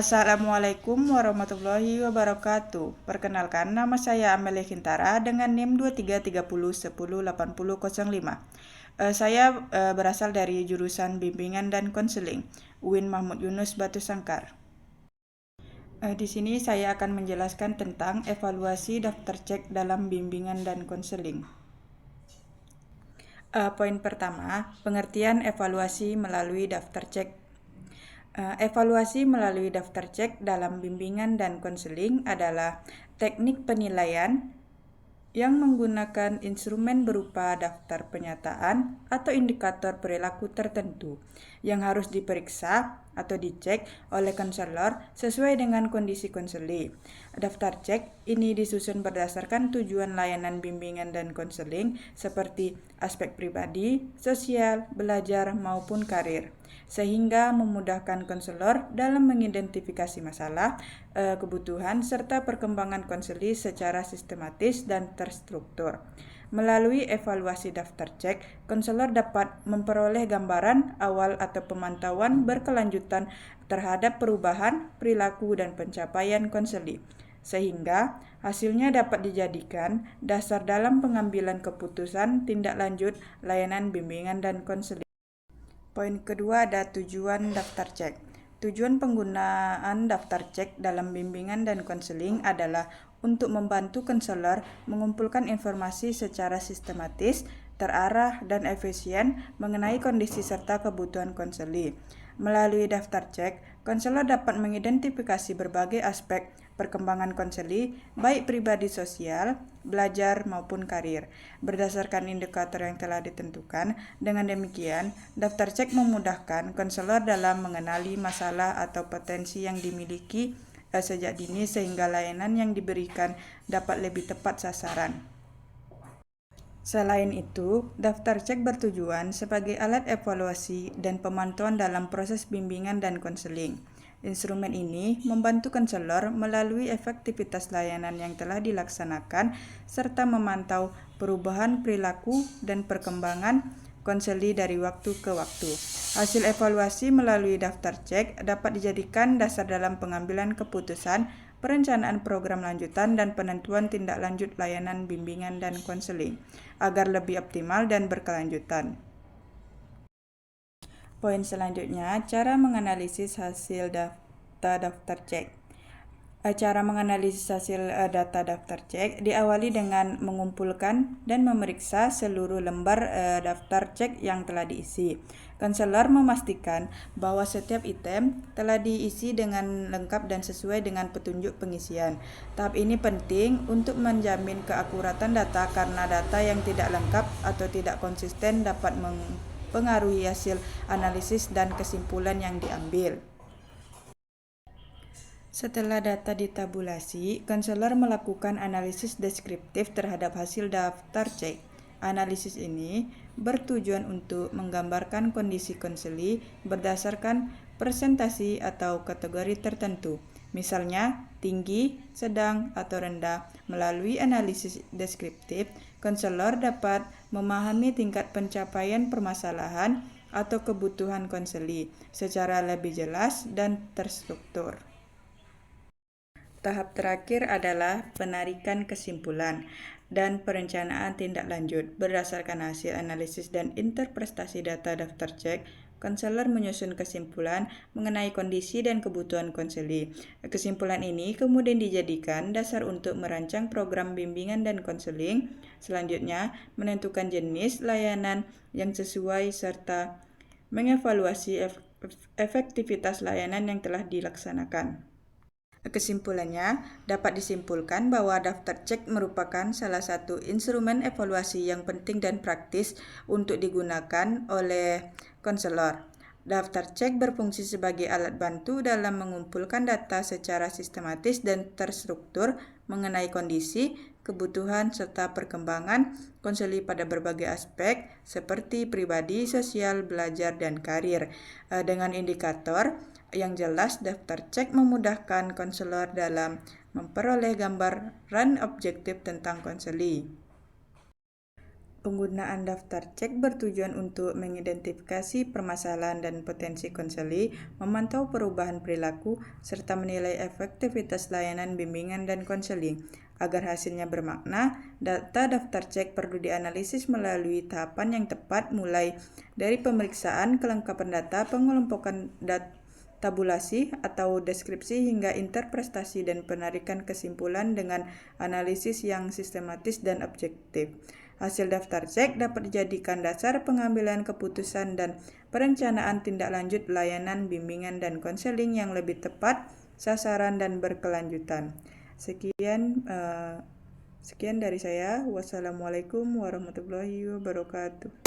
Assalamualaikum warahmatullahi wabarakatuh. Perkenalkan, nama saya Amelia Kintara dengan NIM 2330108005. Saya berasal dari jurusan Bimbingan dan Konseling, UIN Mahmud Yunus Batu Sangkar. Di sini saya akan menjelaskan tentang evaluasi daftar cek dalam bimbingan dan konseling. Poin pertama, pengertian evaluasi melalui daftar cek. Evaluasi melalui daftar cek dalam bimbingan dan konseling adalah teknik penilaian yang menggunakan instrumen berupa daftar penyataan atau indikator perilaku tertentu yang harus diperiksa atau dicek oleh konselor sesuai dengan kondisi konseli. Daftar cek ini disusun berdasarkan tujuan layanan bimbingan dan konseling seperti aspek pribadi, sosial, belajar, maupun karir, sehingga memudahkan konselor dalam mengidentifikasi masalah, kebutuhan, serta perkembangan konseli secara sistematis dan terstruktur. Melalui evaluasi daftar cek, konselor dapat memperoleh gambaran awal atau pemantauan berkelanjutan terhadap perubahan perilaku dan pencapaian konseli, sehingga hasilnya dapat dijadikan dasar dalam pengambilan keputusan tindak lanjut layanan bimbingan dan konseling. Poin kedua ada tujuan daftar cek. Tujuan penggunaan daftar cek dalam bimbingan dan konseling adalah untuk membantu konselor mengumpulkan informasi secara sistematis, terarah, dan efisien mengenai kondisi serta kebutuhan konseli. Melalui daftar cek, konselor dapat mengidentifikasi berbagai aspek perkembangan konseli, baik pribadi sosial, belajar maupun karir, berdasarkan indikator yang telah ditentukan. Dengan demikian, daftar cek memudahkan konselor dalam mengenali masalah atau potensi yang dimiliki sejak dini sehingga layanan yang diberikan dapat lebih tepat sasaran. Selain itu, daftar cek bertujuan sebagai alat evaluasi dan pemantauan dalam proses bimbingan dan konseling. Instrumen ini membantu konselor melalui efektivitas layanan yang telah dilaksanakan serta memantau perubahan perilaku dan perkembangan konseli dari waktu ke waktu. Hasil evaluasi melalui daftar cek dapat dijadikan dasar dalam pengambilan keputusan, perencanaan program lanjutan, dan penentuan tindak lanjut layanan bimbingan dan konseling agar lebih optimal dan berkelanjutan. Poin selanjutnya, cara menganalisis hasil data daftar cek. Cara menganalisis hasil data daftar cek diawali dengan mengumpulkan dan memeriksa seluruh lembar daftar cek yang telah diisi. Konselor memastikan bahwa setiap item telah diisi dengan lengkap dan sesuai dengan petunjuk pengisian. Tahap ini penting untuk menjamin keakuratan data karena data yang tidak lengkap atau tidak konsisten dapat mempengaruhi hasil analisis dan kesimpulan yang diambil. Setelah data ditabulasi, konselor melakukan analisis deskriptif terhadap hasil daftar cek. Analisis ini bertujuan untuk menggambarkan kondisi konseli berdasarkan presentasi atau kategori tertentu, misalnya tinggi, sedang, atau rendah. Melalui analisis deskriptif, konselor dapat memahami tingkat pencapaian permasalahan atau kebutuhan konseli secara lebih jelas dan terstruktur. Tahap terakhir adalah penarikan kesimpulan dan perencanaan tindak lanjut. Berdasarkan hasil analisis dan interpretasi data daftar cek, konselor menyusun kesimpulan mengenai kondisi dan kebutuhan konseli. Kesimpulan ini kemudian dijadikan dasar untuk merancang program bimbingan dan konseling. Selanjutnya, menentukan jenis layanan yang sesuai serta mengevaluasi efektivitas layanan yang telah dilaksanakan. Kesimpulannya, dapat disimpulkan bahwa daftar cek merupakan salah satu instrumen evaluasi yang penting dan praktis untuk digunakan oleh konselor. Daftar cek berfungsi sebagai alat bantu dalam mengumpulkan data secara sistematis dan terstruktur mengenai kondisi, kebutuhan, serta perkembangan konseli pada berbagai aspek seperti pribadi, sosial, belajar, dan karir. Dengan indikator yang jelas, daftar cek memudahkan konselor dalam memperoleh gambaran objektif tentang konseli. Penggunaan daftar cek bertujuan untuk mengidentifikasi permasalahan dan potensi konseling, memantau perubahan perilaku, serta menilai efektivitas layanan bimbingan dan konseling. Agar hasilnya bermakna, data daftar cek perlu dianalisis melalui tahapan yang tepat, mulai dari pemeriksaan kelengkapan data, pengelompokan tabulasi atau deskripsi, hingga interpretasi dan penarikan kesimpulan dengan analisis yang sistematis dan objektif. Hasil daftar cek dapat dijadikan dasar pengambilan keputusan dan perencanaan tindak lanjut layanan bimbingan dan konseling yang lebih tepat sasaran dan berkelanjutan. Sekian dari saya. Wassalamualaikum warahmatullahi wabarakatuh.